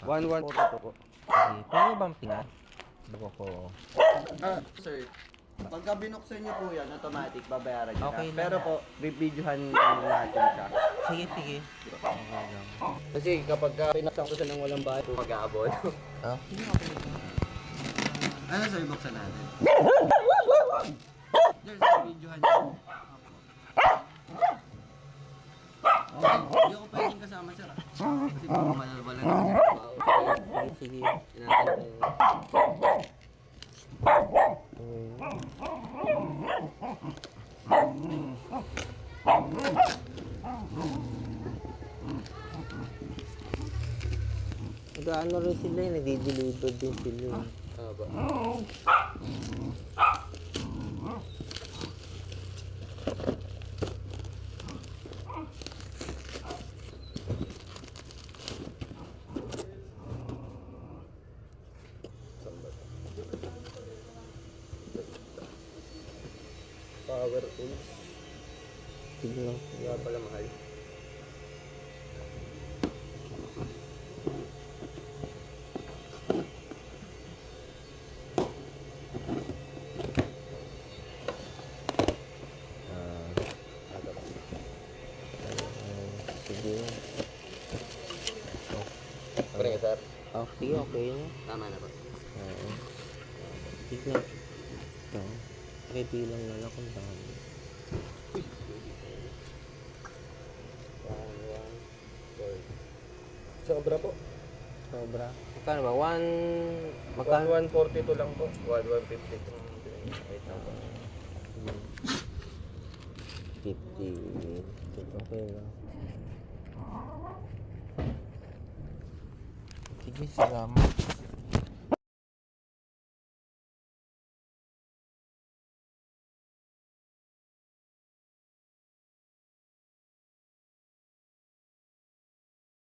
1,142 po. Okay. Pwede bang pinat? Bago ko. Sir, pagka binuksan niyo po yan, automatic, babayaran niyo Okay na. lang. Pero po, bibidyohan natin siya. Sige, sige. Okay lang. Kasi kapag pinaksan ko siya ng walang bahay, mag-aabol. Ah, sige, okay lang. Ano sir, buksan natin? Sir, bibidyohan niyo. Hindi ako pwedeng kasama sir. Kasi puro malala na. Sige, sige. Nag-ano rin sila eh, nag-deliver din sila eh. Ba? Power tools. Sige lang. Kaya pala mahal. Sige. Pre, sir. Oh, sige, okay na. Tama na ba? Oo. Sige. Ito. Bilang na lang kung dami. Sobra po. Sobra. Magkano ba? Magkano? 142 lang po. 150 po. Wait lang po. 50. Okay lang. Sige, salamat.